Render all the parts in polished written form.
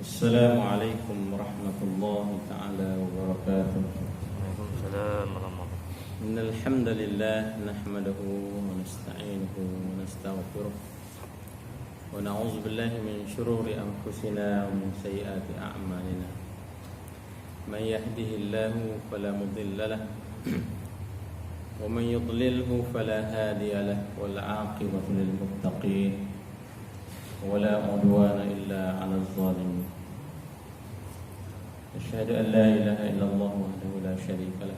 Assalamualaikum warahmatullahi ta'ala wabarakatuh. Waalaikumsalam warahmatullahi wabarakatuh. Innal hamdalillah nahmaduhu wa nasta'inuhu wa nastaghfiruh wa na'udzu billahi min shururi anfusina wa min sayyiati a'malina. Man yahdihillahu fala mudilla lahu wa man yudlilhu fala hadiya lahu wal 'aqibatu lil muttaqin. ولا عدوان إلا على الظالمين. أشهد أن لا إله إلا الله وحده لا شريك له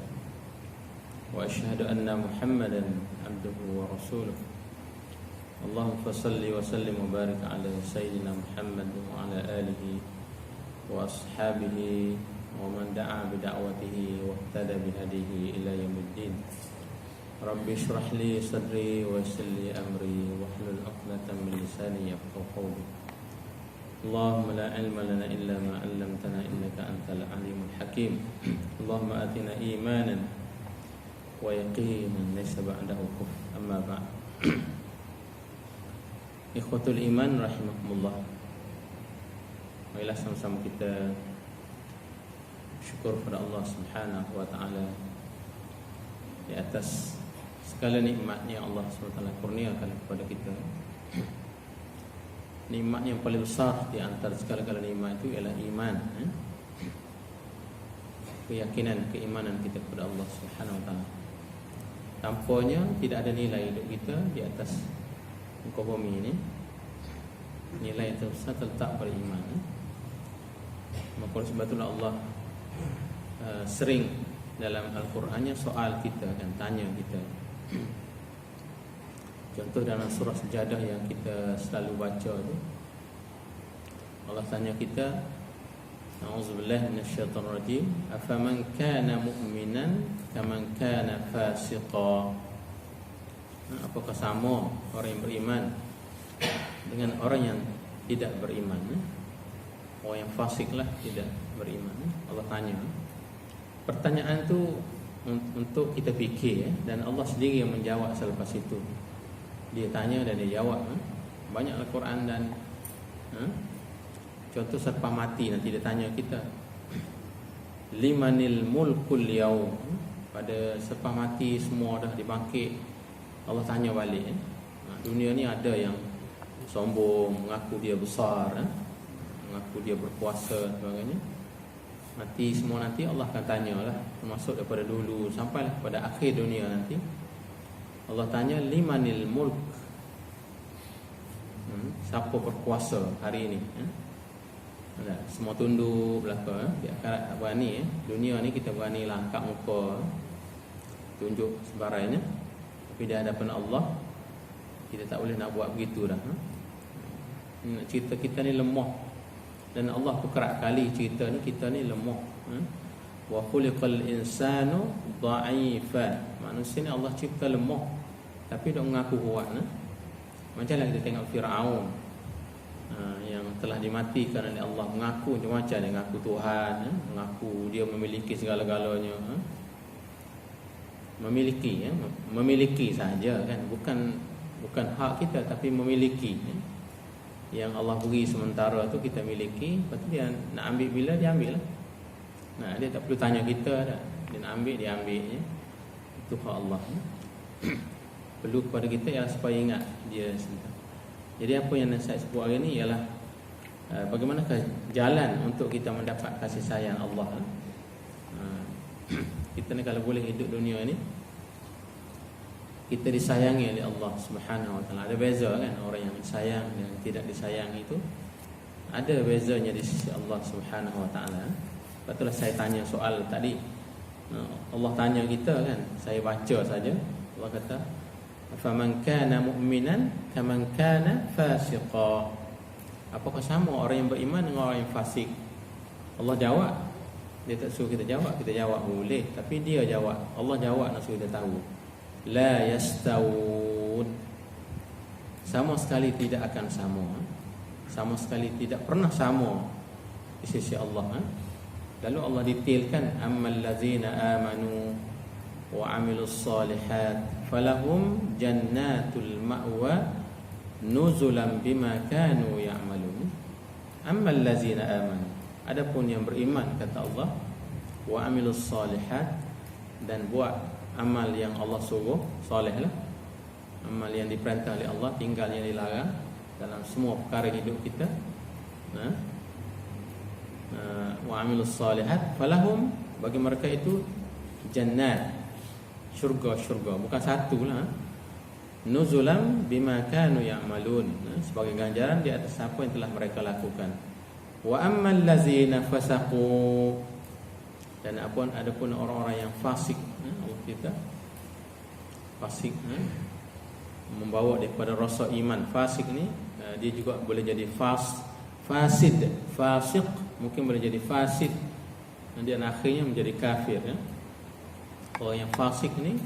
وأشهد أن محمدا عبده ورسوله. اللهم صل وسلم وبارك على سيدنا محمد وعلى آله وأصحابه ومن دعا بدعوته واهتدى بهديه إلى يوم الدين. Rabbi shrah li sadri wa yassir li amri wahlul 'uqdatam min lisani yafqahu qawli. Allahumma la ilma lana illa ma 'allamtana innaka antal alimul hakim. Allahumma atina imanan wa yaqinan laysa ba'dahu kufr. Amma ba'd. Ikhwatul iman rahimakumullah. Marilah sama-sama kita syukur kepada Allah Subhanahu wa taala di atas segala nikmatnya Allah SWT kurniakan kepada kita. Nikmat yang paling besar di antara segala-gala nikmat itu ialah iman. Keyakinan, keimanan kita kepada Allah SWT. Tanpanya tidak ada nilai hidup kita di atas muka bumi ini. Nilai yang terbesar terletak pada iman. Maka sebab itulah Allah sering dalam Al-Qurannya soal kita dan tanya kita. Contoh dalam surah Sejadah yang kita selalu baca tu, Allah tanya kita, A'udzubillahi minasyaitonir rajim, afaman kana mu'minan kaman kana fasiqa. Apakah sama orang yang beriman dengan orang yang tidak beriman? Orang yang fasik lah, tidak beriman. Allah tanya. Pertanyaan tu untuk kita fikir dan Allah sendiri yang menjawab selepas itu. Dia tanya dan dia jawab. Banyak Al-Quran dan contoh selepas mati nanti dia tanya kita, limanil mulkul yaum. Pada selepas mati semua dah dibangkit, Allah tanya balik. Dunia ni ada yang sombong, mengaku dia besar, mengaku dia berkuasa dan sebagainya. Mati semua nanti Allah akan tanyalah, termasuk daripada dulu sampailah pada akhir dunia nanti. Allah tanya limanil mulk. Siapa berkuasa hari ini? Semua tunduk belaka. Di akhirat tak berani. Dunia ni kita berani langkap muka, tunjuk sebarainya. Tapi di hadapan Allah kita tak boleh nak buat begitu dah. Cerita kita ni lemah. Dan Allah kerap kali cerita ni kita ni lemah. Wa khuliqal insanu dha'ifa. Manusia ni Allah cipta lemah tapi dia mengaku kuat. Macamlah kita tengok Firaun yang telah dimatikan oleh Allah, mengaku macam-macam, dia mengaku Tuhan, mengaku dia memiliki segala-galanya. Memiliki saja kan, bukan hak kita tapi memiliki. Yang Allah beri sementara tu kita miliki, lepas tu dia nak ambil bila dia ambil lah. Dia tak perlu tanya kita dah. Dia nak ambil, dia ambil je. Itu hak Allah. Perlu kepada kita ialah supaya ingat dia sendiri. Jadi apa yang saya sebut hari ni ialah bagaimanakah jalan untuk kita mendapat kasih sayang Allah. Kita ni kalau boleh hidup dunia ni, kita disayangi oleh Allah Subhanahu wa taala. Ada beza kan orang yang disayang dan tidak disayang itu. Ada bezanya di sisi Allah Subhanahu wa taala. Patutlah saya tanya soal tadi. Allah tanya kita kan, saya baca saja. Allah kata, "Faman kana mu'minan kaman kana fasiqa." Apakah sama orang yang beriman dengan orang yang fasik? Allah jawab. Dia tak suruh kita jawab, kita jawab boleh, tapi dia jawab. Allah jawab nak suruh kita tahu. La yastawun. Sama sekali tidak akan sama. Sama sekali tidak pernah sama di sisi Allah. Lalu Allah detailkan, ammal ladzina amanu wa amilus solihat falahum jannatul ma'wa nuzulan bima kanu ya'malun. Ammal ladzina amanu, adapun yang beriman kata Allah, wa amilus solihat, dan buat amal yang Allah suruh, solehlah, amal yang diperintah oleh Allah, tinggal yang dilarang dalam semua perkara hidup kita. Wa amilus solihat falahum, bagi mereka itu jannat, syurga, bukan satu lah, nuzulam bima kanu ya'malun, sebagai ganjaran di atas apa yang telah mereka lakukan. Wa ammal ladzina fasaqu, dan adapun orang-orang yang fasik, Allah kita fasik, membawa daripada rasa iman. Fasik ni dia juga boleh jadi fasid, fasik mungkin boleh jadi fasid, dan akhirnya menjadi kafir. Orang yang fasik ni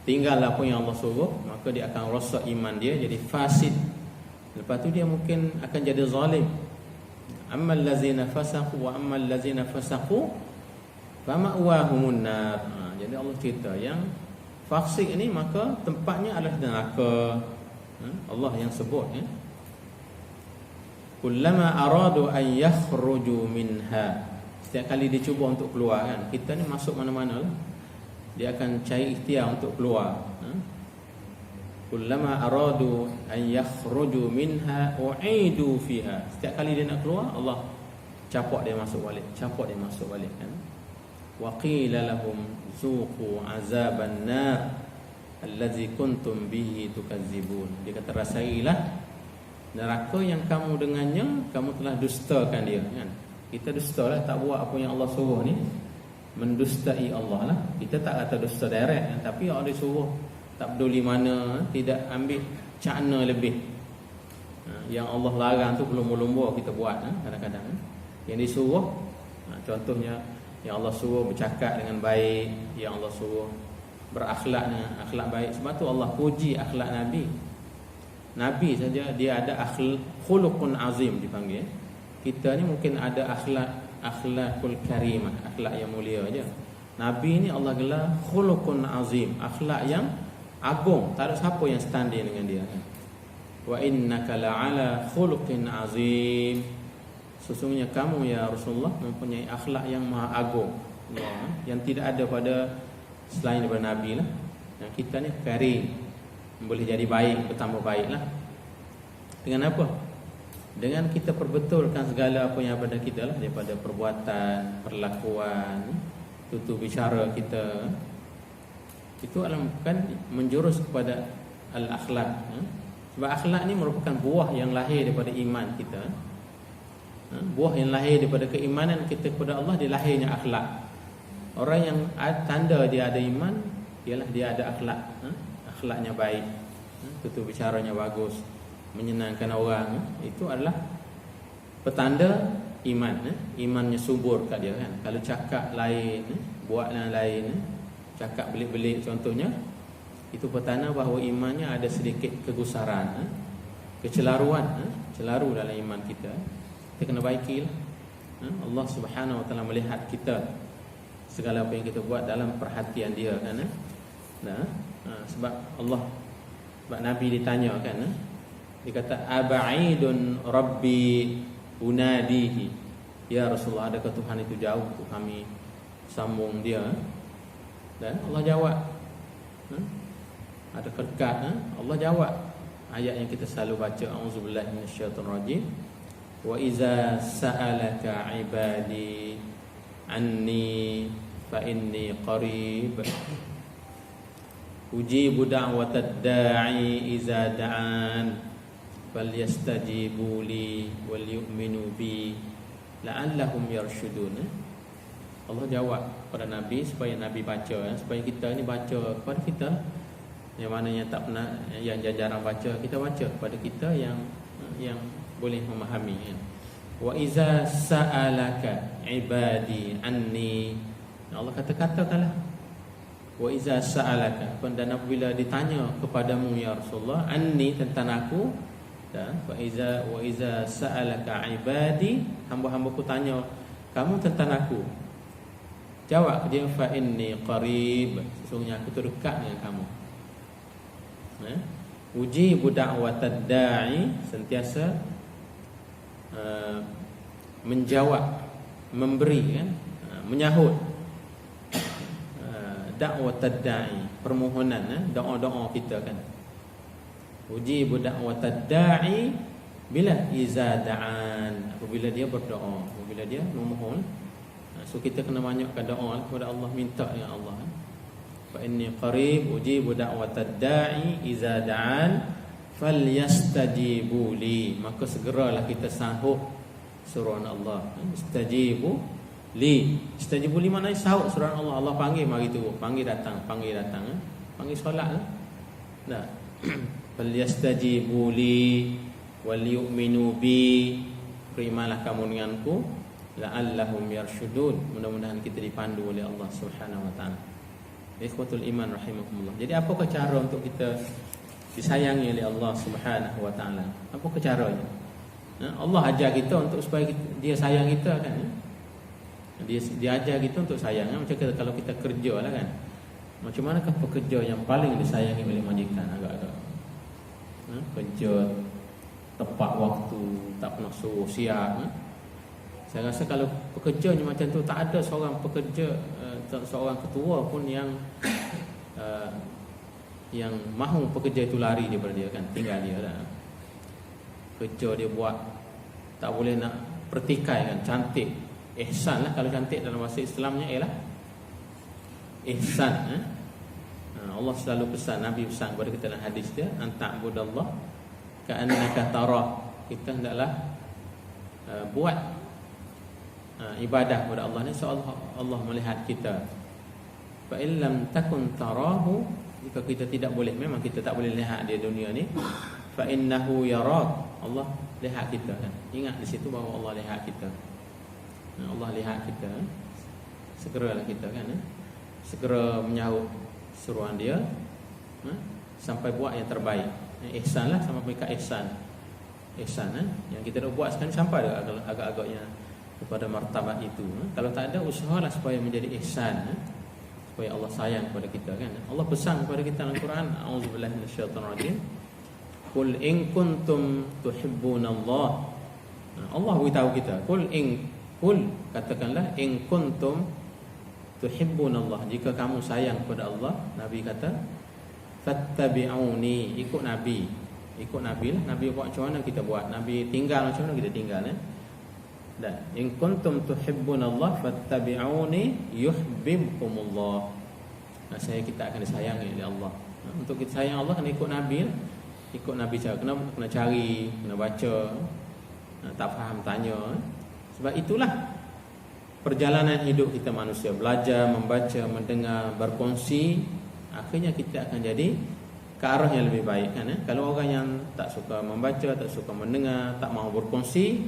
tinggal apa yang Allah suruh, maka dia akan rosak iman dia, jadi fasid. Lepas tu dia mungkin akan jadi zalim. Ammal ladzina fasaqu wa ammal ladzina fasaqu fama'wahumun nar. Jadi Allah cerita yang fasik ini maka tempatnya adalah neraka. Allah yang sebut, kullama aradu an yakhruju minha, setiap kali dia cuba untuk keluar, kan, kita ni masuk mana-mana lah, dia akan cari ikhtiar untuk keluar. Kullama aradu an yakhruju minha u'idu fiha, setiap kali dia nak keluar, Allah capak dia masuk balik, kan. Wa qila lahum zuqu azaban nar allazi kuntum bihi tukazzibun, dia kata rasailah neraka yang kamu dengannya kamu telah dustakan dia, kan. Kita dustalah, tak buat apa yang Allah suruh ni, mendustai Allah lah. Kita tak kata dusta direct, kan? Tapi Allah disuruh tak peduli mana, tidak ambil cakna lebih. Yang Allah larang tu belum-belum kita buat, kadang-kadang. Yang disuruh, contohnya yang Allah suruh bercakap dengan baik, yang Allah suruh berakhlak dengan akhlak baik. Sebab tu Allah puji akhlak Nabi. Nabi saja dia ada khuluqun azim dipanggil. Kita ni mungkin ada akhlakul karimah, akhlak yang mulia aja. Nabi ni Allah gelar khuluqun azim, akhlak yang agung, tak ada siapa yang standing dengan dia. Wa innaka la'ala khuluqin azim, sesungguhnya kamu ya Rasulullah mempunyai akhlak yang maha agung, yang tidak ada pada selain daripada Nabi lah. Yang kita ni karim, boleh jadi baik, bertambah baiklah. Dengan apa? Dengan kita perbetulkan segala apa yang pada kita lah, daripada perbuatan, perlakuan, tutur bicara kita. Itu adalah bukan menjurus kepada al-akhlak. Sebab akhlak ni merupakan buah yang lahir daripada iman kita. Buah yang lahir daripada keimanan kita kepada Allah, dia lahirnya akhlak. Orang yang tanda dia ada iman ialah dia ada akhlak. Akhlaknya baik, tutur bicaranya bagus, menyenangkan orang. Itu adalah petanda iman. Imannya subur kat dia, kan. Kalau cakap lain, buat yang lain, cakap belik-belik contohnya, itu petanda bahawa imannya ada sedikit kegusaran, kecelaruan, celaru dalam iman kita. Kita kena baikilah. Allah Subhanahu Wa Taala melihat kita, segala apa yang kita buat dalam perhatian dia, kan. Sebab Nabi ditanya, kan, dia kata aba'idun rabbi unadihi, ya Rasulullah, adakah Tuhan itu jauh untuk kami sambung dia? Dan Allah jawab, adakah dekat? Allah jawab ayat yang kita selalu baca, auzubillahi minasyaitonirrajim, wa iza sa'alaka ibadi anni fa inni qarib ujibu da'watad da'i iza da'an falyastajibu li wal yu'minu bi la'allahum yarshudun. Allah jawab pada Nabi supaya Nabi baca, supaya kita ni baca kepada kita, yang mana yang tak pernah, yang jarang baca, kita baca kepada kita yang boleh memahami, kan. Wa iza sa'alaka ibadi anni, Allah katakanlah wa iza sa'alaka, dan apabila ditanya kepadamu ya Rasulullah, anni tentang aku, dan wa iza sa'alaka ibadi, hamba-hambaku tanya kamu tentang aku, jawab dia fa inni qarib, sesungguhnya aku tu dekat dengan kamu. Ujibu da'watad da'i, sentiasa menjawab, memberi kan, menyahut da'watad da'i, permohonan, doa-doa kita kan. Ujibu da'watad da'i bila iza da'an, apabila dia berdoa, apabila dia memohon. So kita kena banyakkan doa kepada Allah, minta dengan Allah. Fa inni qarib ujibu da'watad da'i iza da'an falyastajibu li, maka segeralah kita sahut suruhan Allah. Istajibu li, istajibu li maknanya sahut suruhan Allah. Allah panggil, mari tu, panggil datang, panggil solat lah. Nah, falyastajibu li wal yu'minu bi, berimanlah kamu denganku, la'allahum yarshudun, mudah-mudahan kita dipandu oleh Allah Subhanahu wa taala. Ikhwatul iman rahimakumullah. Jadi apakah cara untuk kita disayangi oleh Allah Subhanahu wa taala? Apakah caranya? Allah ajar kita untuk supaya dia sayang kita kan. Dia ajar kita untuk sayang. Macam kalau kita kerja lah kan. Macam manakah pekerja yang paling disayangi oleh majikan agak-agak? Kerja tepat waktu, tak pernah suruh siap. Saya rasa kalau pekerjanya macam tu, tak ada seorang pekerja, seorang ketua pun yang mahu pekerja itu lari daripada dia kan, tinggal dia lah. Kerja dia buat tak boleh nak pertikai kan, cantik, ihsan lah. Kalau cantik dalam bahasa Islamnya ialah ihsan. Allah selalu pesan, Nabi pesan kepada kita dalam hadis dia, anta'budallah ka'annaka tarah. Kita hendaklah buat ibadah kepada Allah ni seolah Allah melihat kita. Fa in lam takun tarahu, jika kita tidak boleh, memang kita tak boleh lihat dia dunia ni, fa innahu yarak, Allah lihat kita kan. Ingat di situ bahawa Allah lihat kita. Allah lihat kita, segeralah kita kan, segera menyahut suruhan dia, sampai buat yang terbaik. Ihsan lah, sampai mereka ihsan. Yang kita dah buat sekarang sampai agak-agaknya kepada martabat itu. Kalau tak ada, usahalah supaya menjadi ihsan, supaya Allah sayang kepada kita kan. Allah pesan kepada kita dalam Quran, a'udzubillahi minasyaitonirrajim, qul in kuntum tuhibbunallah. Allah beritahu kita, qul katakanlah, in kuntum tuhibbunallah, jika kamu sayang kepada Allah. Nabi kata, fattabi'uni, ikut Nabi lah. Nabi buat macam mana kita buat, Nabi tinggal macam mana kita tinggal Dan in kuntum tuhibbunallah fattabi'uni yuhibbukumullah. Kita akan disayangi oleh Allah. Untuk kita sayang Allah kena ikut Nabi lah. Ikut Nabi cara, kena cari, kena baca, tak faham tanya. Sebab itulah perjalanan hidup kita manusia, belajar, membaca, mendengar, berkongsi, akhirnya kita akan jadi ke arah yang lebih baik kan. Kalau orang yang tak suka membaca, tak suka mendengar, tak mahu berkongsi,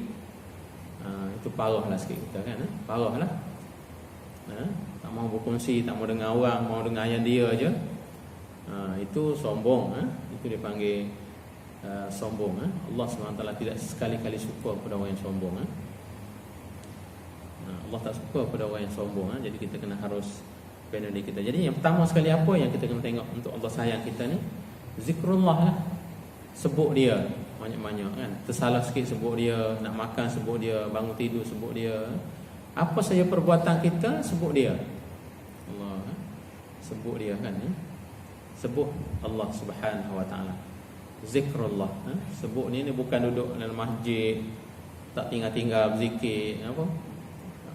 itu parahlah sikit kita kan. Parahlah. Tak mahu berkongsi, tak mahu dengar orang, mahu dengar yang dia aja. Itu sombong. Itu dipanggil sombong. Allah SWT tidak sekali-kali suka kepada orang yang sombong. Allah tak suka kepada orang yang sombong. Jadi kita kena harus bina diri kita. Jadi yang pertama sekali apa yang kita kena tengok untuk Allah sayang kita ni, zikrullah lah. Sebut dia banyak-banyak kan. Tersalah sikit sebut dia, nak makan sebut dia, bangun tidur sebut dia. Apa saja perbuatan kita sebut dia. Allah sebut dia kan. Sebut Allah Subhanahu wa taala. Zikrullah. Sebut ni bukan duduk dalam masjid tak tinggal-tinggal berzikir apa.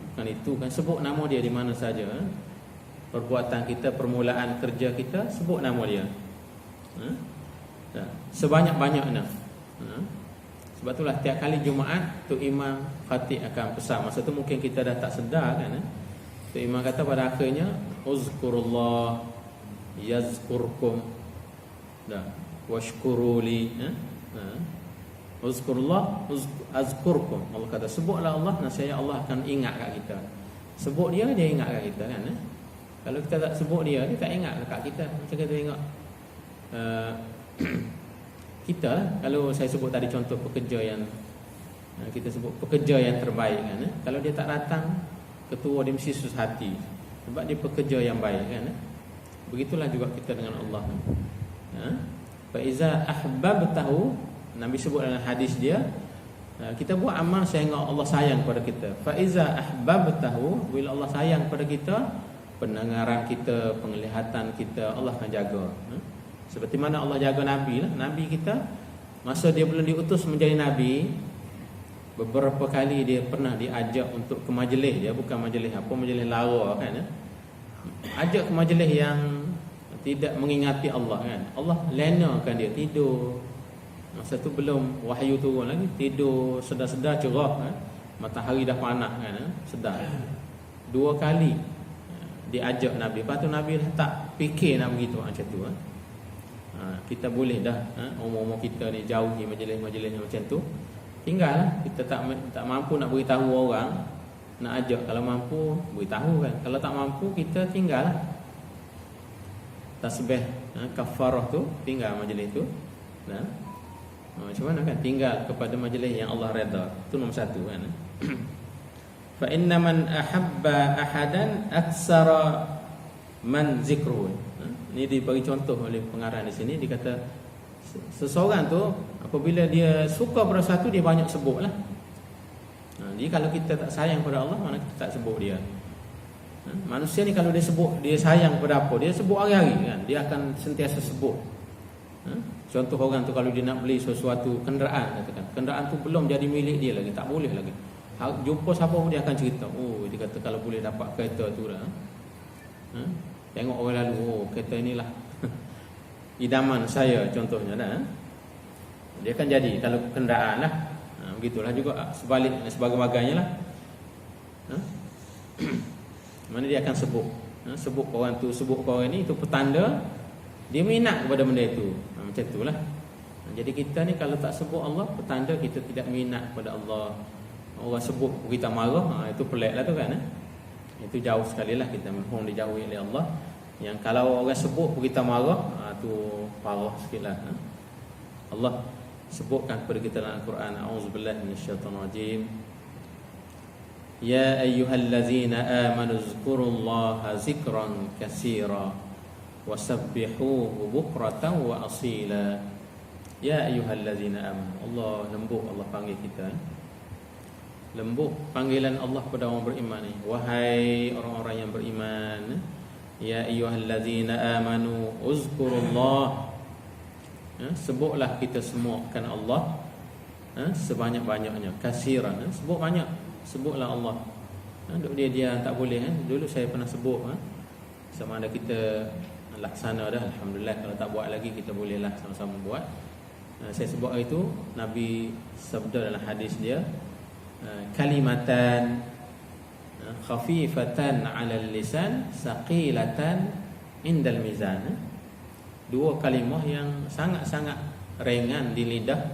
Bukan itu kan, sebut nama dia di mana saja. Perbuatan kita, permulaan kerja kita, sebut nama dia. Sebanyak-banyaknya. Sebab itulah tiap kali Jumaat Tok Imam Khatib akan pesan. Masa tu mungkin kita dah tak sedar kan. Tok Imam kata pada akhirnya, uzkurullah yazkurkum, washkuruli. Uzkurullah azkurkum. Allah kata sebutlah Allah, nescaya Allah akan ingat kat kita. Sebut dia ingat kat kita kan. Kalau kita tak sebut dia tak ingat kat kita. Macam kita tengok kita lah. Kalau saya sebut tadi contoh pekerja yang kita sebut pekerja yang terbaik kan. Kalau dia tak datang, ketua dia mesti susah hati sebab dia pekerja yang baik kan. Begitulah juga kita dengan Allah. Fa iza ahbabtahu, Nabi sebut dalam hadis dia, Kita buat amal sehingga Allah sayang pada kita. Fa iza ahbabtahu, bila Allah sayang pada kita, pendengaran kita, penglihatan kita Allah akan jaga. Seperti mana Allah jaga Nabi lah. Nabi kita masa dia belum diutus menjadi Nabi, beberapa kali dia pernah diajak untuk ke majlis. Dia bukan majlis apa, majlis lara kan. Ajak ke majlis yang tidak mengingati Allah kan. Allah lenakan dia tidur. Masa tu belum wahyu turun lagi, tidur sedar-sedar cerah kan. Matahari dah panas kan, sedar. 2 kali diajak Nabi. Lepas tu Nabi dah tak fikir nak begitu macam tu kan. Kita boleh dah umur-umur kita ni jauhi majlis-majlis macam tu. Tinggallah, kita tak mampu nak beritahu orang, nak ajak. Kalau mampu beritahu kan. Kalau tak mampu kita tinggallah. Tasbih kafarah tu tinggal majlis tu. Nah, macam mana kan, tinggal kepada majlis yang Allah redha. Itu nombor 1 kan. Fa inna man ahabba ahadan aksara man zikruhu. Ini dibagi contoh oleh pengarang di sini. Dia kata seseorang tu apabila dia suka pada satu, dia banyak sebutlah. Jadi kalau kita tak sayang pada Allah, mana kita tak sebut dia. Manusia ni kalau dia sebut dia sayang pada apa, dia sebut hari-hari kan. Dia akan sentiasa sebut. Contoh orang tu kalau dia nak beli sesuatu kenderaan, katakan kenderaan tu belum jadi milik dia lagi, tak boleh lagi. Jumpa siapa pun dia akan cerita. Oh, dia kata kalau boleh dapat kereta tu dah. Tengok orang lalu, oh kereta inilah idaman saya contohnya dah. Dia akan jadi kalau kenderaan lah. Begitulah juga sebalik dan sebagainya lah. Mana dia akan sebut. Sebut orang tu, sebut orang ni, itu petanda dia minat kepada benda itu. Macam itulah. Jadi kita ni kalau tak sebut Allah, petanda kita tidak minat kepada Allah. Orang sebut kita marah, itu pelik lah tu kan. Itu jauh sekali lah, kita mohon dijauhi oleh Allah. Yang kalau orang sebut kita marah, tu parah sikit lah. Allah sebutkan kepada kita dalam Al-Quran, a'udzubillahi minasyaitonirrajim. Ya ayyuhallazina amanu zkurullaha zikran katsira wasabbihuhu bukratan wa asila. Ya ayyuhallazina amanu. Allah lembut, Allah panggil kita. Lembut panggilan Allah kepada orang beriman ni. Wahai orang-orang yang beriman, ya ayyuhallazina amanu uzkurullah. Sebutlah kita semua akan Allah sebanyak-banyaknya, kasiran. Sebut banyak, sebutlah Allah. Duk dia tak boleh kan. Dulu saya pernah sebut sama ada kita laksana dah, alhamdulillah. Kalau tak buat lagi, kita bolehlah sama-sama buat. Saya sebut itu Nabi sabda dalam hadis dia, kalimatan khafifatan 'alal lisan saqilatan indal mizan. 2 kalimah yang sangat-sangat ringan di lidah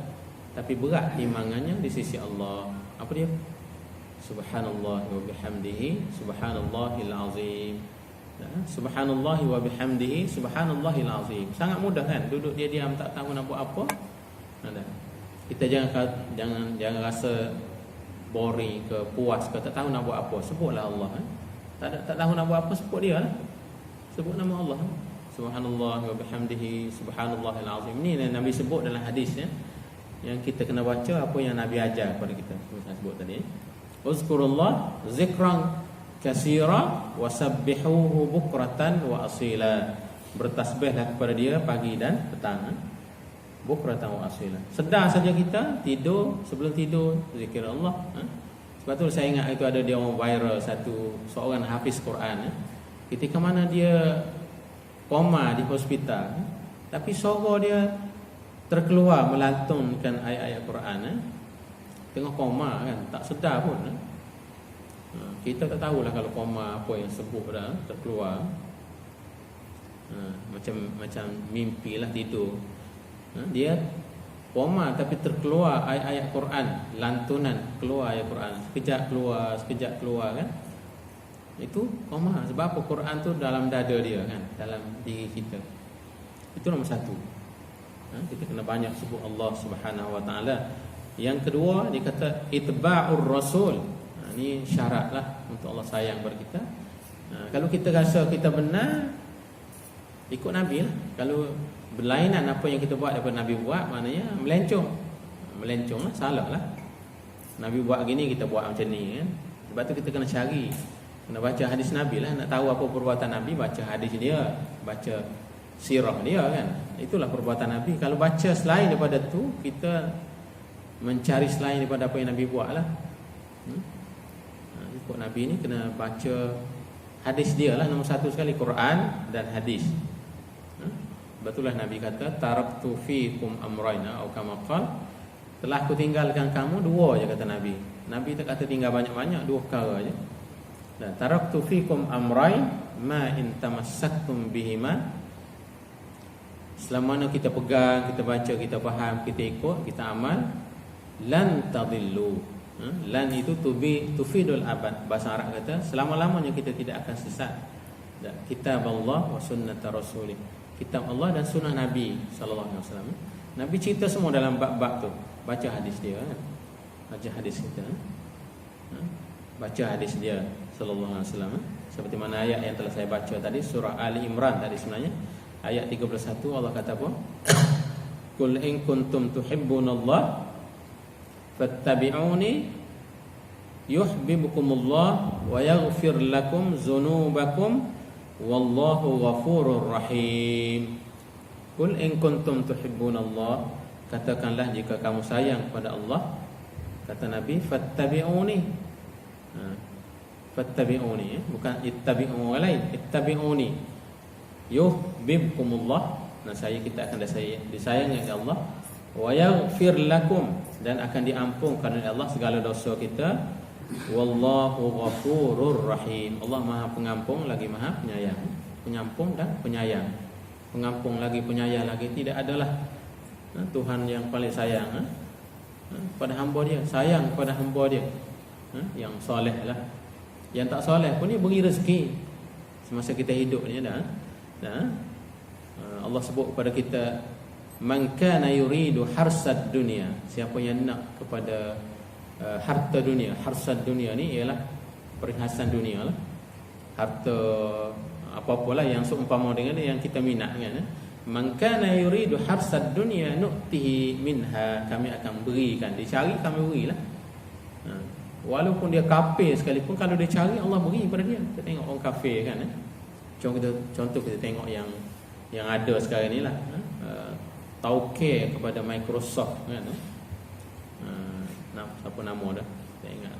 tapi berat timbangannya di sisi Allah. Apa dia? Subhanallah wa bihamdihi subhanallahil azim. Subhanallah wa bihamdihi subhanallahil azim. Sangat mudah kan? Duduk dia diam tak tahu nak buat apa. Kita jangan rasa boring ke puas ke tak tahu nak buat apa. Sebutlah Allah. Tak tahu nak buat apa, sebut dia lah. Sebut nama Allah. Subhanallah wa bihamdihi subhanallahil azim. Ini Nabi sebut dalam hadis ya. Yang kita kena baca apa yang Nabi ajar kepada kita. Saya sebut tadi. Uzkurullah zikran katsira wasabbihuhu bukratan wa asila. Bertasbihlah kepada dia pagi dan petang. Bukratan wa asila. Sedar saja kita tidur, sebelum tidur zikir Allah. Sebab tu saya ingat itu ada dia orang viral seorang hafiz Quran. Ketika mana dia koma di hospital, tapi suara dia terkeluar melantunkan ayat-ayat Quran. Tengah koma kan, tak sedar pun. Kita tak tahulah kalau koma apa yang sebut dah terkeluar. Macam mimpi lah tidur. Dia koma tapi terkeluar ayat-ayat Quran, lantunan keluar ayat Quran, sekejap keluar kan. Itu koma. Sebab apa? Quran tu dalam dada dia kan, dalam diri kita. Itu nombor 1. Kita kena banyak sebut Allah Subhanahu wa taala. Yang kedua dia kata itba'ur rasul. Ini syaratlah untuk Allah sayang kepada kita. Kalau kita rasa kita benar, ikut Nabi lah. Kalau berlainan apa yang kita buat daripada Nabi buat, maknanya melencong lah, salah lah. Nabi buat gini, kita buat macam ni kan. Sebab tu kita kena cari, kena baca hadis Nabi lah. Nak tahu apa perbuatan Nabi, baca hadis dia, baca sirah dia kan. Itulah perbuatan Nabi. Kalau baca selain daripada tu, kita mencari selain daripada apa yang Nabi buat lah. Ikut Nabi ni kena baca hadis dia lah. Nombor satu sekali Quran dan hadis. Betullah Nabi kata taraktu fiikum amrayna atau kama qala, telah aku tinggalkan kamu dua je, kata Nabi. Nabi tak kata tinggal banyak-banyak, dua perkara je. Dan taraktu fiikum amrayn ma in tamassaktum bihima, selama mana kita pegang, kita baca, kita faham, kita ikut, kita amal, lan tadillu. Lan itu tufidul abad. Bahasa Arab kata selama-lamanya kita tidak akan sesat. Dan kitab Allah wa sunnat rasulih, kitab Allah dan sunnah Nabi sallallahu alaihi wasallam. Nabi cerita semua dalam bab-bab tu. Baca hadis dia kan? Baca hadis kita. Baca hadis dia sallallahu alaihi wasallam. Seperti mana ayat yang telah saya baca tadi, surah Ali Imran tadi sebenarnya. Ayat 31 Allah kata apa? Qul in kuntum tuhibbunallah fattabi'uni yuhibbukumullah wa yaghfir lakum dzunubakum wallahu ghafurur rahim. Qul in kuntum tuhibbunallah, katakanlah jika kamu sayang kepada Allah, kata Nabi, fattabi'uni. Fattabi'uni, bukan ittabi'u lain, ittabi'uni yuhibbukumullah. Nah, kita akan disayangi oleh Allah, wa yaghfir lakum, dan akan diampunkan oleh Allah segala dosa kita, wallahu ghafurur rahim. Allah Maha Pengampun lagi Maha Penyayang. Pengampun dan penyayang. Pengampun lagi penyayang lagi. Tidak adalah Tuhan yang paling sayang pada hamba dia, sayang pada hamba dia yang soleh lah. Yang tak soleh pun dia beri rezeki semasa kita hidup ni dah. Allah sebut kepada kita, man kana yuridu harsad dunia, siapa yang nak kepada harta dunia. Harsad dunia ni ialah perhiasan dunia lah. Harta apa-apalah yang seumpama dengan yang kita minat kan. Man kana yuridu harsad dunia nu'tihi minha, kami akan berikan. Dia cari, kami berilah. Walaupun dia kafir sekalipun, kalau dia cari, Allah beri pada dia. Kita tengok orang kafir kan. Contoh kita tengok yang ada sekarang ni lah. Tauke kepada Microsoft kan. Apa nama dah, tak ingat.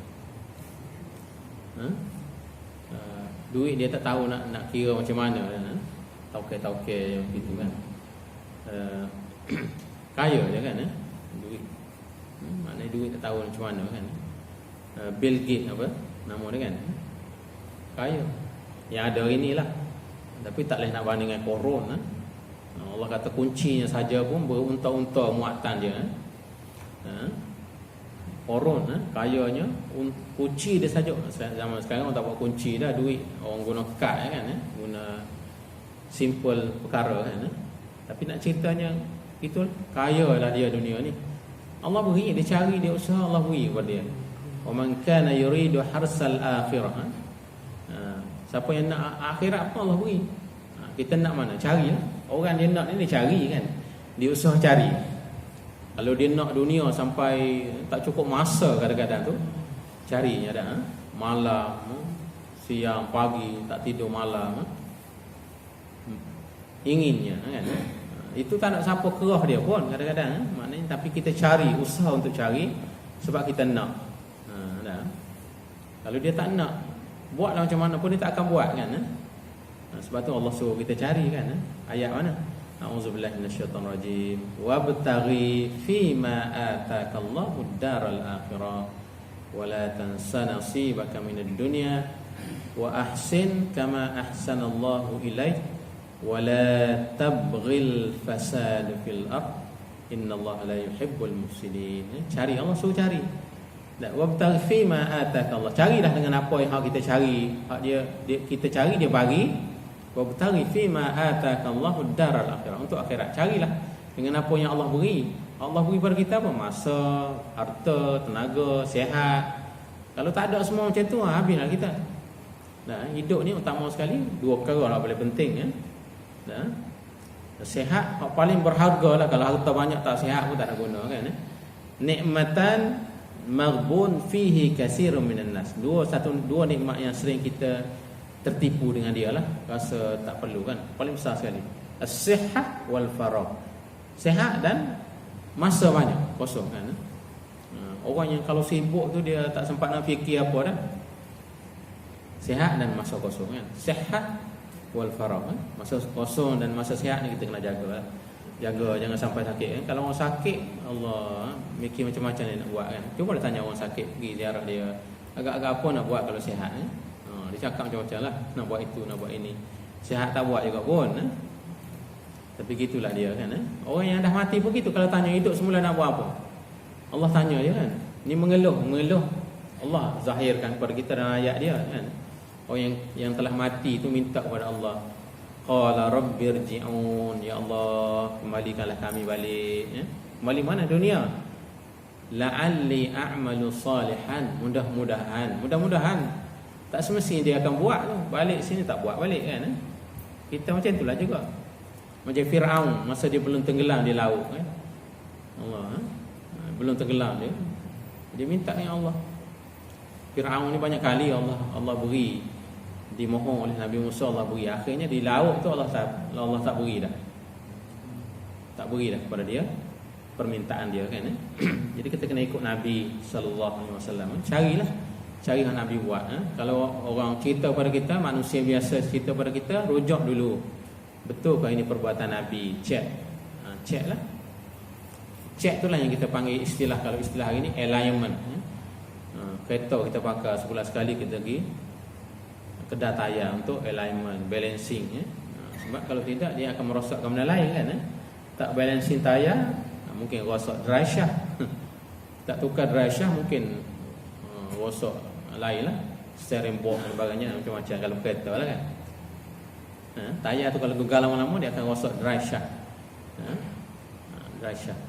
Duit dia tak tahu nak kira macam mana kan. Tauke yang gitu kan. Kaya je kan duit. Maknanya duit tak tahu macam mana kan. Bill Gates apa nama dia kan. Kaya. Yang ada hari ni lah. Tapi tak boleh nak banding dengan koron Allah kata kuncinya saja pun berunta-unta muatan dia. Koron kayanya kunci dia saja. Zaman sekarang orang tak buat kunci dah, duit orang guna kad kan, guna simple perkara kan. Tapi nak ceritanya itu kaya lah dia dunia ni. Allah beri, dia cari, dia usaha, Allah beri kepada dia. Wa man kana yuridu harsal akhirah, siapa yang nak akhirat apa Allah beri. Kita nak mana? Carilah. Orang dia nak ni dia cari kan. Dia usaha cari. Kalau dia nak dunia sampai tak cukup masa kadang-kadang tu, carinya dah. Malam, siang, pagi, tak tidur malam. Inginnya kan. Itu tak nak siapa kerah dia pun kadang-kadang. Maknanya tapi kita cari, usaha untuk cari sebab kita nak. Kalau dia tak nak, buatlah macam mana pun dia tak akan buat kan. Sebab tu Allah suruh kita cari kan. Ayat mana? A'udzubillahi minasyaitonir rajim. Wabtaghi fima ataakallahu ad-daral akhirah wa la tansa nasibaka minad dunya wa ahsin kama ahsanallahu ilaik wa la tabghil fasad fil ard innallaha la yuhibbul mufsidin. Cari, Allah suruh cari. Dan wabtaghi fima ataakallah, carilah dengan apa yang kita cari. Hak dia kita cari, dia bagi. Wabtaghi fima ataakallahu ad-daral akhirah, untuk akhirat. Carilah dengan apa yang Allah beri. Allah beri pada kita apa? Masa, harta, tenaga, sihat. Kalau tak ada semua macam tu, habislah kita. Hidup ni utama sekali dua perkara lah paling penting ya. Sihat paling berharga lah. Kalau harta banyak tak sihat pun tak nak guna kan. Nikmatan maghbun fihi katsirun minan nas. Dua nikmat yang sering kita tertipu dengan dia lah, rasa tak perlu kan. Paling besar sekali, as-sihhah wal faragh. Sihat dan masa banyak kosong kan. Orang yang kalau sibuk tu dia tak sempat nak fikir apa dah. Sihat dan masa kosong kan. Sihat wal faragh kan. Masa kosong dan masa sihat ni kita kena jaga lah. Jaga jangan sampai sakit kan. Kalau orang sakit, Allah mikir macam-macam dia nak buat kan. Cuba dia tanya orang sakit, pergi ziarah dia, agak-agak apa nak buat kalau sihat kan. Dia cakap macam-macam lah, nak buat itu, nak buat ini. Sihat tak buat juga pun kan. Tapi gitulah dia kan. Orang yang dah mati pun gitu. Kalau tanya hidup semula nak buat apa, Allah tanya dia kan. Ni mengeluh Allah zahirkan kepada kita dalam ayat dia kan. Orang yang telah mati tu minta kepada Allah, qala rabbirji'un, ya Allah kembalikanlah kami balik ya. Kembali mana? Dunia. La'alli a'malu salihan, mudah-mudahan tak semestinya dia akan buat tu. Balik sini tak buat balik kan. Kita macam itulah juga. Macam Fir'aun masa dia belum tenggelam di laut kan. Allah belum tenggelam dia minta dengan Allah. Fir'aun ni banyak kali Allah beri, dimohon oleh Nabi Musa, Allah beri. Akhirnya di laut tu Allah tak beri dah. Tak beri dah kepada dia permintaan dia kan. Jadi kita kena ikut Nabi sallallahu alaihi wasallam. Cari yang Nabi buat. Kalau orang cerita pada kita, manusia biasa cerita pada kita, rujuk dulu. Betulkah ini perbuatan Nabi? Check lah. Check itulah yang kita panggil istilah, kalau istilah hari ini alignment. Kereta kita pakai sebulan sekali kita pergi kedai tayar untuk alignment, balancing ya. Sebab kalau tidak dia akan merosakkan benda lain kan. Tak balancing tayar, mungkin rosak dry shaft. Tak tukar dry shaft mungkin rosak lain lah, steering board dan sebagainya, macam-macam kalau kereta lah kan. Tayar tu kalau gegar lama-lama dia akan rosak dry shaft. Dry shaft.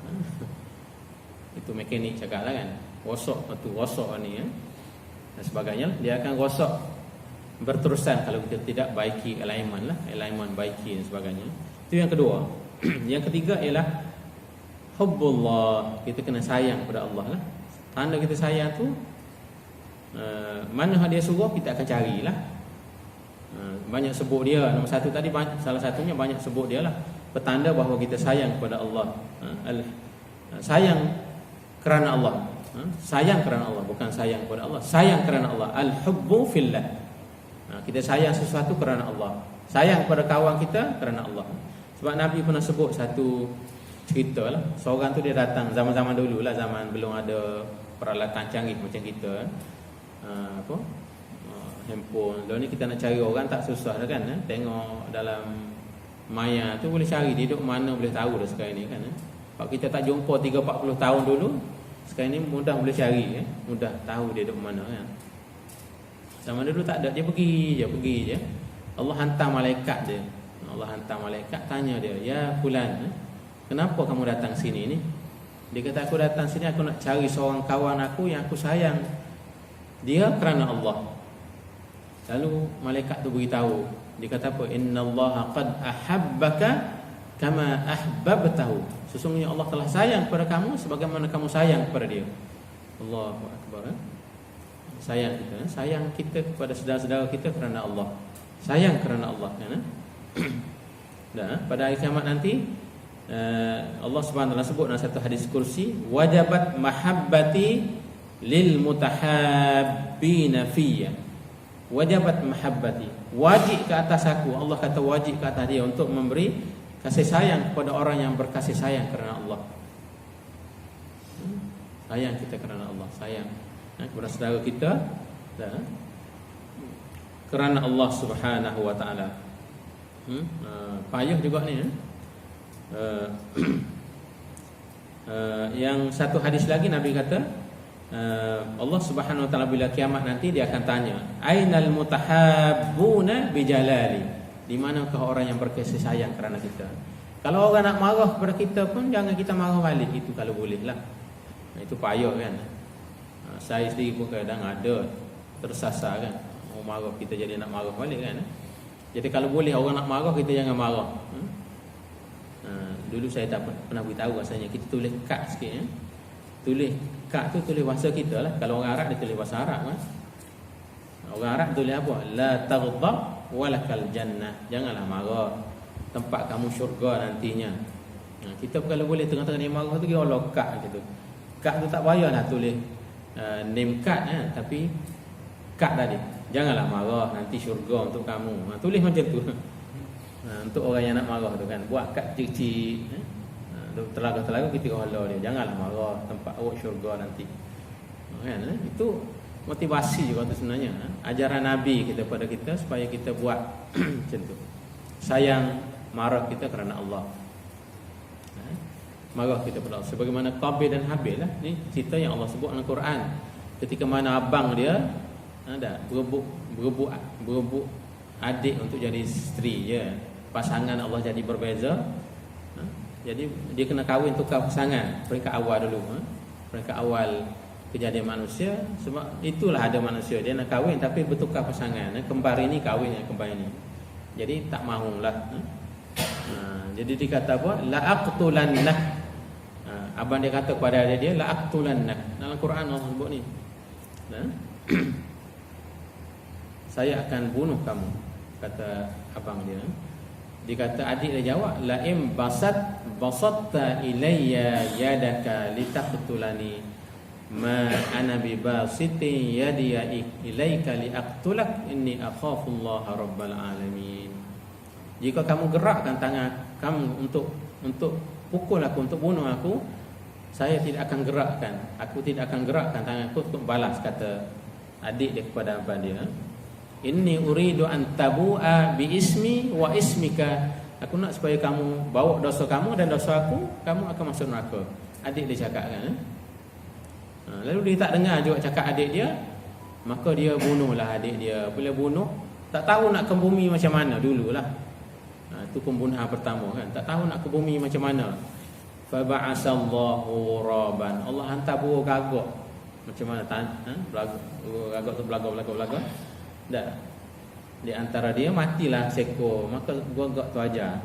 Itu mekanik cakap lah kan. Rosak ni dan sebagainya, dia akan rosak berterusan kalau kita tidak baiki alignment lah, alignment baiki dan sebagainya. Itu yang kedua. Yang ketiga ialah hubbullah, kita kena sayang kepada Allah lah. Tanda kita sayang tu mana dia suruh kita akan carilah. Banyak sebut dia, nombor satu tadi, salah satunya banyak sebut dia lah, petanda bahawa kita sayang kepada Allah. Sayang kerana Allah. Sayang kerana Allah, bukan sayang kepada Allah. Sayang kerana Allah. Al-hubbu fillah. Kita sayang sesuatu kerana Allah. Sayang kepada kawan kita kerana Allah. Sebab Nabi pernah sebut satu cerita lah. Seorang tu dia datang zaman-zaman dulu lah, zaman belum ada peralatan canggih macam kita. Handphone. Lalu ni kita nak cari orang tak susah dah kan. Tengok dalam maya tu boleh cari dia duduk mana, boleh tahu dah sekarang ni kan. Kalau kita tak jumpa 30-40 tahun dulu, sekarang ni mudah boleh cari mudah tahu dia duduk mana kan. Zaman dulu tak ada, dia pergi je. Allah hantar malaikat dia. Allah hantar malaikat tanya dia, ya fulan, kenapa kamu datang sini ni? Dia kata, aku datang sini aku nak cari seorang kawan aku yang aku sayang dia kerana Allah. Lalu malaikat tu beritahu, dia kata apa? Innallaha qad ahabbaka kama ahbabtahu. Sesungguhnya Allah telah sayang kepada kamu sebagaimana kamu sayang kepada dia. Allahu akbar. Sayang kita kepada saudara-saudara kita kerana Allah. Sayang kerana Allah kan. Dan pada hari kiamat nanti Allah Subhanahu wa taala sebut dalam satu hadis kursi, wajabat mahabbati lil mutahabbina fiyya. Wajabat mahabbati, wajib ke atas aku. Allah kata wajib ke atas dia untuk memberi kasih sayang kepada orang yang berkasih sayang kerana Allah. Sayang kita kerana Allah, sayang kepada saudara kita kerana Allah Subhanahu wa taala. Payah juga ni. Yang satu hadis lagi Nabi kata, Allah Subhanahu wa taala bila kiamat nanti dia akan tanya, ainal mutahabbuna bijalali, di manakah orang yang berkasih sayang kerana kita. Kalau orang nak marah kepada kita pun jangan kita marah balik, itu kalau boleh lah. Itu payah kan. Saya sendiri pun kadang ada tersasar kan, orang marah kita jadi nak marah balik kan. Jadi kalau boleh orang nak marah, kita jangan marah. Dulu saya tak pernah beritahu rasanya, kita tulis kad sikit tulis kak tu tulis bahasa kita lah. Kalau orang Arab dia tulis bahasa Arab kan. Orang Arab tulis apa? La taghdab walakal jannah. Janganlah marah. Tempat kamu syurga nantinya. Kita kalau boleh tengah-tengah ni marah tu, kita Allah kak macam tu. Kak tu tak payahlah tulis name card tapi kak tadi. Janganlah marah, nanti syurga untuk kamu. Tulis macam tu. Untuk orang yang nak marah tu kan, buat kad kecil-kecil. Telaga-telaga kita Allah dia. Janganlah marah, tempat awak syurga nanti. Kan? Itu motivasi juga tu sebenarnya. Ajaran Nabi kita pada kita supaya kita buat macam tu. Sayang marah kita kerana Allah. Marah kita pada Allah. Sebagaimana Qabil dan Habil lah. Ni cerita yang Allah sebut dalam Quran. Ketika mana abang dia ada berebut adik untuk jadi isteri je. Pasangan Allah jadi berbeza. Jadi dia kena kahwin tukar pasangan. Peringkat awal dulu. Peringkat awal kejadian manusia. Sebab itulah ada manusia. Dia nak kahwin tapi bertukar pasangan. Kembar ini kahwin dengan kembar ini. Jadi tak mahulah. Jadi dia kata apa? La aqtulannak. Abang dia kata kepada adik dia, la aqtulannak. Dalam Quran Allah sebut ni. Saya akan bunuh kamu, kata abang dia. Dia kata, adik dia jawab, la im basatta ilayya yadaka litaqtulani ma ana bi basiti yadiya ilayka liaqtulak inni akhafullaha rabbal alamin. Jika kamu gerakkan tangan kamu untuk pukul aku, untuk bunuh aku, saya tidak akan gerakkan. Aku tidak akan gerakkan tanganku untuk balas, kata adik dia kepada abang dia. Inni uridu an tabu'a bi ismi wa ismika. Aku nak supaya kamu bawa dosa kamu dan dosa aku, kamu akan masuk neraka. Adik dia cakap kan. Lalu dia tak dengar juga cakap adik dia, maka dia bunuhlah adik dia. Bila bunuh, tak tahu nak ke bumi macam mana dululah. Itu pembunuhan pertama kan. Tak tahu nak ke bumi macam mana. Fa ba'asallahu raban. Allah hantar burung gagak. Macam mana gagak tu belagak. Dah. Di antara dia matilah seekor, maka gagak tu ajar.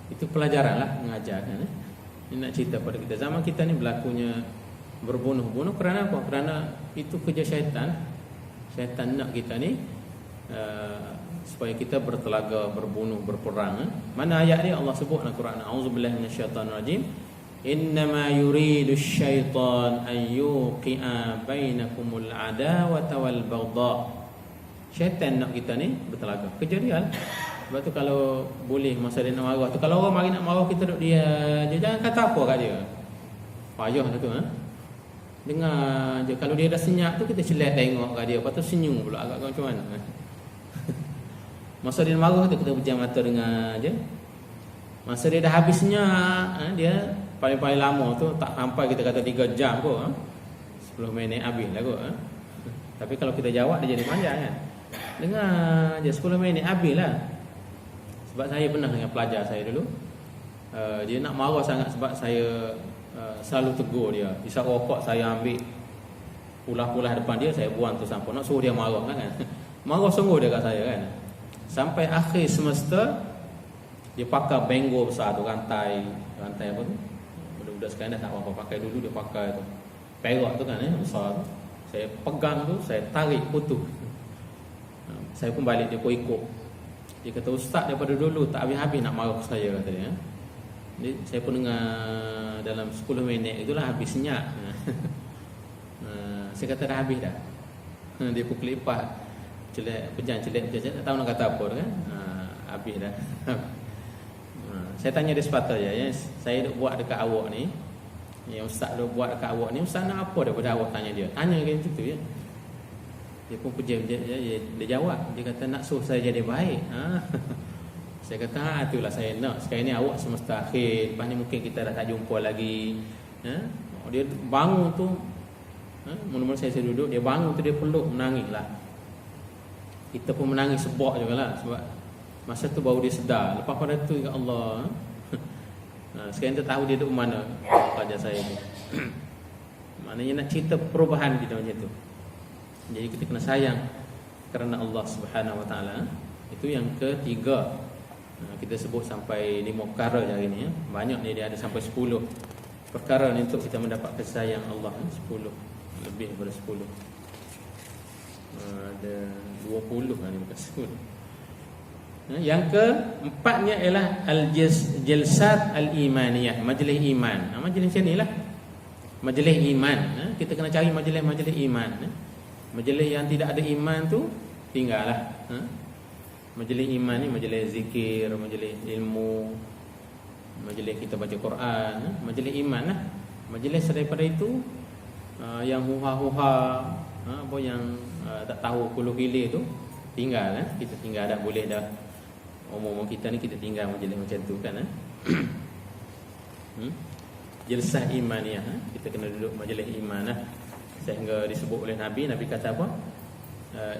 Itu pelajaranlah mengajar kan. Ini nak cerita pada kita. Zaman kita ni berlakunya berbunuh-bunuh kerana apa? Kerana itu kerja syaitan. Syaitan nak kita ni supaya kita bertelaga, berbunuh, berperang. Mana ayat dia Allah sebut dalam Quran? A'udzubillahi minasyaitonirrajim. Innama yuridu syaitan an yuqi'a bainakumul adawata wal baghdha. Syaitan nak kita ni bertelaga. Kerja dia lah. Sebab tu kalau boleh masa dia nak marah tu, kalau orang mari nak marah kita duduk dia jangan kata apa kat dia. Payah lah tu dengar je. Kalau dia dah senyap tu kita celat tengok kat dia, lepas tu senyum pula agak macam mana. Masa dia marah tu kita pejam mata dengar je. Masa dia dah habis senyap, dia paling-paling lama tu tak sampai kita kata 3 jam kot. 10 minit habis lah kot. Tapi kalau kita jawab dia jadi panjang kan. Dengar je 10 minit habis lah. Sebab saya pernah dengan pelajar saya dulu, dia nak marah sangat sebab saya selalu tegur dia. Isap rokok saya ambil pulah-pulah depan dia, saya buang tu sampah. Nak suruh dia marah kan. Marah sungguh dia kat saya kan. Sampai akhir semester dia pakai benggo besar tu, rantai apa tu. Budak-budak sekarang dah tak apa-apa pakai, dulu dia pakai tu. Perak tu kan besar tu. Saya pegang tu, saya tarik putus. Saya pun balik, dia pun ikut. Dia kata, ustaz daripada dulu tak habis-habis nak marah saya, kata dia. Jadi saya pun dengar dalam 10 minit itulah habis senyap. Saya kata dah habis dah. Dia pun kelipat, celik, tak tahu nak kata apa kan. Habis dah. Saya tanya dia sepatah je, yang saya duk buat dekat awak ni, yang ustaz duk buat dekat awak ni, ustaz nak apa daripada awak, tanya dia. Tanya dia macam tu je. Dia pun pejam dia jawab. Dia kata nak suruh saya jadi baik. Saya kata itulah saya nak. Sekarang ni awak semesta akhir, lepas ni mungkin kita dah tak jumpa lagi. Dia bangun tu, mula-mula saya duduk, dia bangun tu dia peluk, menangis lah. Kita pun menangis sebab juga lah. Sebab masa tu baru dia sedar. Lepas pada tu, ya Allah, sekarang kita tahu dia duduk mana pelajar saya ni. Maknanya nak cerita perubahan kita macam tu. Jadi kita kena sayang kerana Allah Subhanahu Wa Taala. Itu yang ketiga. Kita sebut sampai 5 perkara hari ni. Banyak ni, dia ada sampai 10. perkara ni untuk kita mendapat kasih sayang Allah 10, lebih daripada 10. Ada 20 ni bukan 10. Yang keempatnya ialah al-jalsat al-imaniyah, majlis iman. Majlis macam nilah. Majlis iman. Kita kena cari majlis-majlis iman. Majlis yang tidak ada iman tu tinggallah. Majlis iman ni majlis zikir, majlis ilmu, majlis kita baca Quran, majlis iman lah. Majlis daripada itu yang huha-huha, apa yang tak tahu kulu hilir tu tinggal. Kita tinggal dah, boleh dah. Umur-umur kita ni kita tinggal majlis macam tu kan. Jalsah imaniyah, kita kena duduk majlis iman lah. Sehingga disebut oleh Nabi kata apa?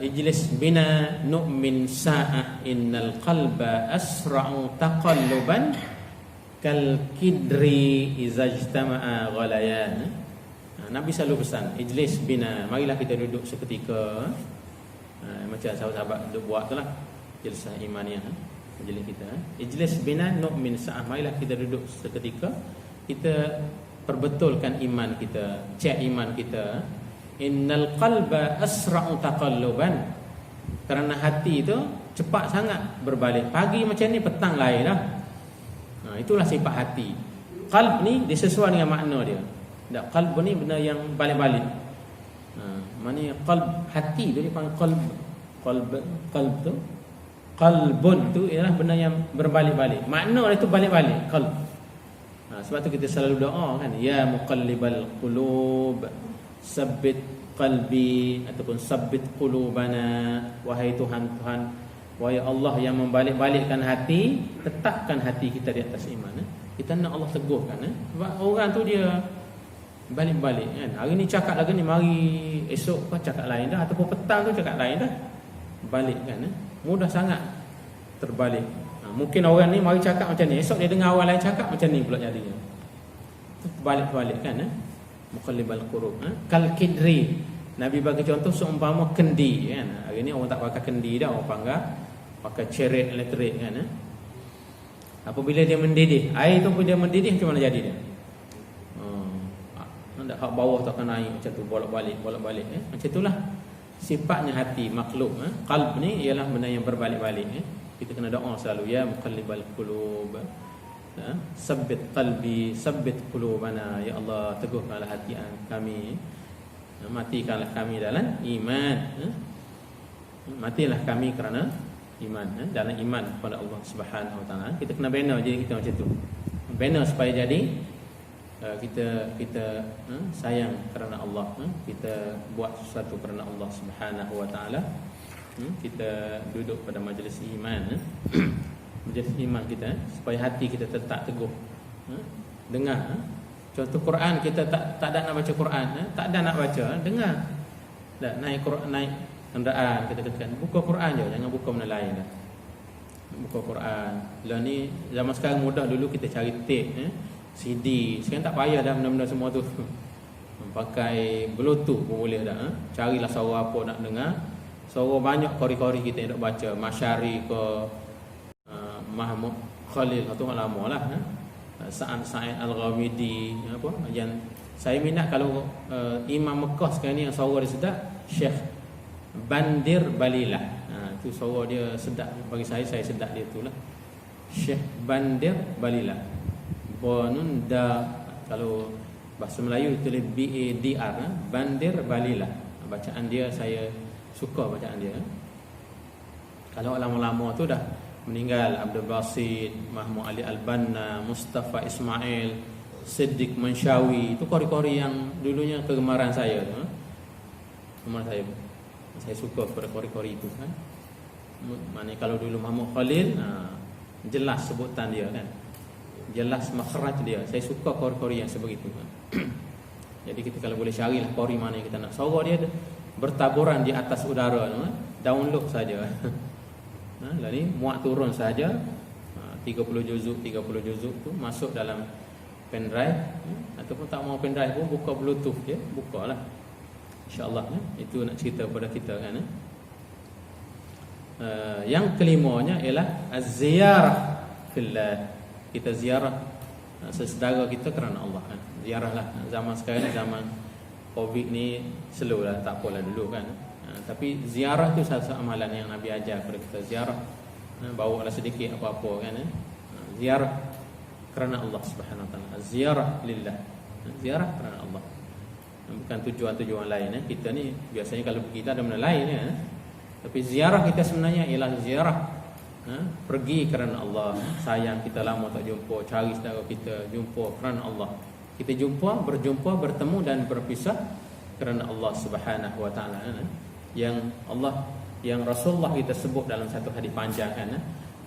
Ijlis bina nu'min sa'ah innal qalba asra'u taqalluban kal kidri izajtama'a ghalayan. Nabi selalu pesan, ijlis bina, marilah kita duduk seketika. Macam sahabat-sahabat duduk buat tu lah, jalsah imaniyah, majlis kita. Ijlis bina nu'min sa'ah, marilah kita duduk seketika, kita perbetulkan iman kita, cek iman kita. Innal qalba asra'u taqalluban, kerana hati itu cepat sangat berbalik. Pagi macam ni, petang lain dah. Itulah sifat hati. Qalb ni disesuaikan dengan makna dia. Tak, qalb ni benda yang balik-balik. Maknanya qalb, hati tu dipanggil qalb. Qalb tu, qalbun tu ialah benda yang berbalik-balik. Makna dia tu balik-balik, qalb. Sebab tu kita selalu doa kan, ya muqallibal qulub sabbit qalbi, ataupun sabbit qulubana, wahai Tuhan, wahai Allah yang membalik-balikkan hati, tetapkan hati kita di atas iman. Kita nak Allah teguhkan. Sebab orang tu dia balik-balik kan. Hari ni cakap lagi ni, mari esok kau cakap lain dah, ataupun petang tu cakap lain dah. Balik kan. Mudah sangat terbalik. Mungkin orang ni mari cakap macam ni, esok dia dengar orang lain cakap macam ni pula jadinya. Balik-balik kan. Muqallibal qulub. Kal kidri, Nabi bagi contoh seumpama kendi kan. Hari ni orang tak pakai kendi dah, orang pakai ceret elektrik kan. Apabila dia mendidih, air tu pun dia mendidih, macam mana jadi dia? Hak bawah tak akan naik macam tu, bolak-balik Macam itulah sifatnya hati makhluk. Qalb ni ialah benda yang berbalik-balik. Kita kena doa selalu, ya muqallibal qulub, sabbit qalbi, sabbit qulubana, ya Allah teguhkanlah hati kami, matikanlah kami dalam iman. Matilah kami kerana iman, dalam iman kepada Allah Subhanahu Wa Taala. Kita kena bina jadi kita macam tu, bina supaya jadi kita sayang kerana Allah, kita buat sesuatu kerana Allah Subhanahu Wa Taala. Kita duduk pada majlis iman, majlis iman kita, supaya hati kita tetap teguh. Dengar contoh Quran, kita tak ada nak baca Quran, tak ada nak baca, dengar. Dah naik Quran, naik kenderaan, kita katakan buka Quran je, jangan buka benda lain dah. Buka Quran. Lah ni zaman sekarang mudah, dulu kita cari tape, CD. Sekarang tak payah dah benda-benda semua tu. Pakai Bluetooth pun boleh dah. Carilah suara apa nak dengar. Suara banyak kori-kori kita yang nak baca. Masyari ke Mahmud Khalil, tu lama lah. Sa'id Al-Ghamidi, apa yang saya minat kalau Imam Mekah sekarang ni yang suara dia sedap, Syekh Bandir Balilah. Tu suara dia sedap bagi saya sedap dia tu lah. Syekh Bandir Balilah. Bonun da, kalau bahasa Melayu tulis BADR, Bandir Balilah. Bacaan dia saya suka bacaan dia. Kalau lama-lama tu dah meninggal, Abdul Basit, Mahmud Ali Al-Banna, Mustafa Ismail, Siddiq Manshawi, itu kori-kori yang dulunya kegemaran saya tu. Kegemaran saya suka pada kori-kori itu kan. Mana kalau dulu Mahmud Khalil, jelas sebutan dia kan, jelas makhraj dia. Saya suka kori-kori yang sebegitu kan. Jadi kita kalau boleh carilah kori mana yang kita nak. Suara dia bertaburan di atas udara tu, download saja. Lalu muat turun saja, 30 juzuk tu masuk dalam pendrive, ataupun tak mau pendrive pun buka Bluetooth je, bukalah. InsyaAllah itu nak cerita pada kita kan. Yang kelimanya ialah az-ziyarah fillah. Kita ziarah sesedara kita kerana Allah kan. Ziarahlah. Zaman sekarang ni zaman Covid ni slow lah, tak apalah dulu kan. Tapi ziarah tu satu amalan yang Nabi ajar kepada kita. Ziarah, bawa lah sedikit apa-apa kan. Ziarah kerana Allah Subhanahu Wa Taala. Ziarah lillah. Ziarah kerana Allah. Bukan tujuan-tujuan lain. Kita ni biasanya kalau kita ada benda lain ya. Tapi ziarah kita sebenarnya ialah ziarah pergi kerana Allah. Sayang kita lama tak jumpa, cari saudara kita, jumpa kerana Allah. Kita berjumpa, bertemu dan berpisah kerana Allah Subhanahu Wa Taala. Yang Allah, yang Rasulullah kita sebut dalam satu hadis panjang kan.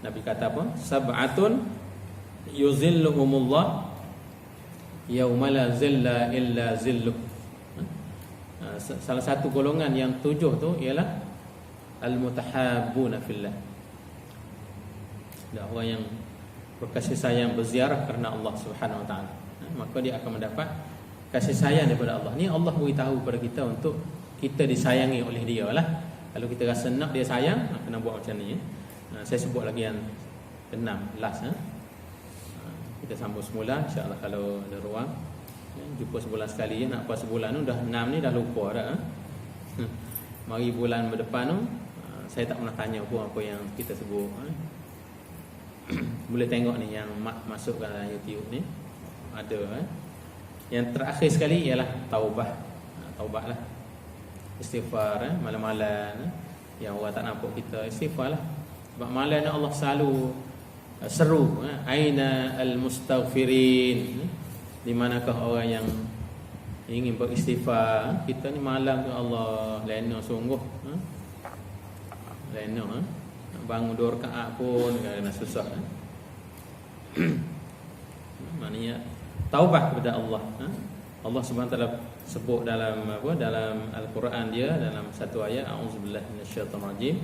Nabi kata apa? Sab'atun yuzilluhumullah yauma la zilla illa zilluh. Salah satu golongan yang 7 tu ialah al-mutahabbuna fillah. Dan orang yang berkasih sayang, berziarah kerana Allah Subhanahu Wa Taala, maka dia akan mendapat kasih sayang daripada Allah. Ni Allah beritahu kepada kita untuk kita disayangi oleh Dia lah. Kalau kita rasa nak Dia sayang, kena buat macam ni. Saya sebut lagi yang ke-6 last. Kita sambung semula insya-Allah kalau ada ruang. Jumpa sebulan sekali nak apa sebulan tu dah 6 ni dah lupa dah. Mari bulan berdepan tu saya tak pernah tanya pun apa yang kita sebut. Boleh tengok ni yang masuk dalam YouTube ni ada. Yang terakhir sekali ialah taubatlah, istighfar malam-malam. Yang orang tak nampak kita istighfar lah. Sebab malam Allah selalu seru aina al-mustaghfirin, di manakah orang yang ingin beristighfar. Kita ni malam tu Allah lena sungguh. Lena bangun 2 rakaat pun kena susah. Maknanya taubat kepada Allah. Allah Subhanahu Wa Taala sebut dalam dalam Al-Quran dia dalam satu ayat, a'udzubillahi minasyaitonir rajim,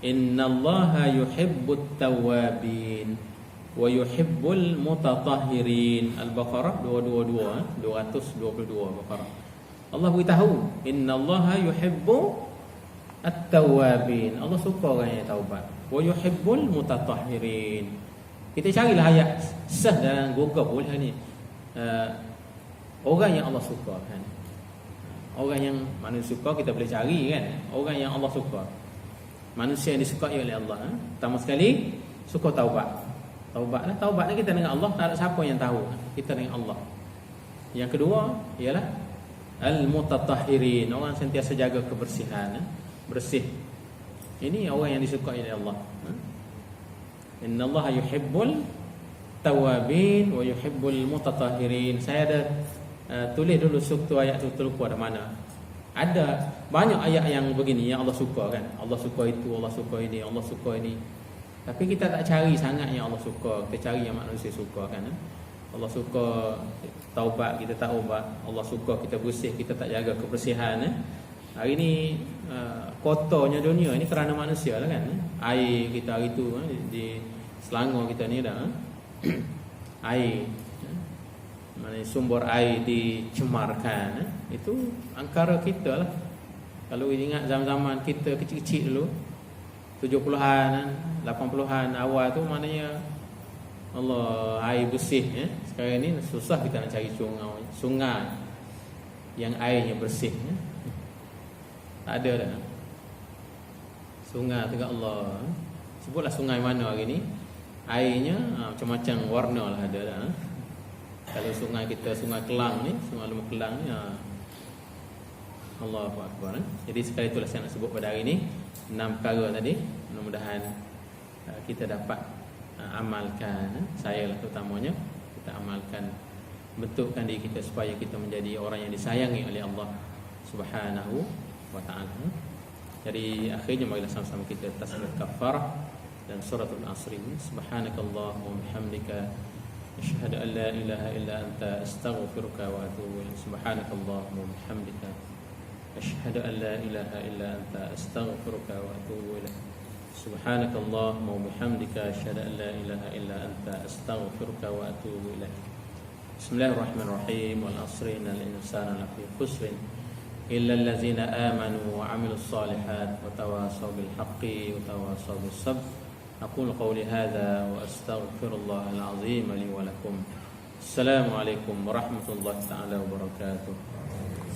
innallaha yuhibbut tawwabin wa yuhibbul mutatahhirin. Al-Baqarah 222 Baqarah. Allah beritahu innallaha yuhibbu at-tawwabin. Allah suka orang yang taubat. Wa yuhibbul mutatahhirin. Kita carilah ayat sah dalam Google boleh ni. Orang yang Allah suka kan. Orang yang manusia suka kita boleh cari kan. Orang yang Allah suka, manusia yang disukai oleh Allah. Pertama sekali suka taubat. Taubat ni kita dengan Allah, tak ada siapa yang tahu. Kita dengan Allah. Yang kedua ialah al-mutatahhirin, orang sentiasa jaga kebersihan, bersih. Ini orang yang disukai oleh Allah. Innallaha yuhibbul tawabin wa yuhibbul mutatahhirin. Saya ada tulis dulu satu ayat tu, terlupa ada mana. Ada banyak ayat yang begini yang Allah suka kan. Allah suka itu, Allah suka ini, Allah suka ini. Tapi kita tak cari sangat yang Allah suka. Kita cari yang manusia suka kan. Allah suka taubat, kita taubat. Allah suka kita bersih, kita tak jaga kebersihan. Hari ni kotornya dunia ini kerana manusia lah kan. Air kita hari tu di Selangor kita ni dah air, mana sumber air dicemarkan. Itu angkara kita lah. Kalau ingat zaman-zaman kita kecil-kecil dulu 70-an 80-an awal tu, maknanya Allah air bersih Sekarang ni susah kita nak cari sungai yang airnya bersih Tak ada dah. Sungai dekat Allah. Sebutlah sungai mana hari ni, airnya macam-macam warna lah ada dah. Kalau sungai kita, sungai Kelang ni, sungai Lembah Kelang ni, Allahu Akbar. Jadi sekali itulah saya nak sebut pada hari ni 6 perkara tadi. Mudah-mudahan kita dapat amalkan. Saya lah terutamanya, kita amalkan, bentukkan diri kita supaya kita menjadi orang yang disayangi oleh Allah Subhanahu Wa Ta'ala. Jadi akhirnya marilah sama-sama kita tasbih kafarah dan suratul Asr. Subhanakallahumma wa bihamdika asyhadu an la ilaha illa anta astaghfiruka wa atubu ilaik. Subhanakallahumma wa bihamdika asyhadu an la ilaha illa anta astaghfiruka wa atubu ilaik. Subhanakallahumma wa bihamdika asyhadu an la ilaha illa anta astaghfiruka wa atubu ilaik. Bismillahirrahmanirrahim. Wal 'asri innal insana lafi khusr illa allazina amanu wa 'amilus solihat wa tawasaw bil haqqi wa tawasaw bis sabr. Aqulu qawli hadza wa astaghfirullahal 'azim li wa lakum. Assalamualaikum warahmatullahi taala wabarakatuh.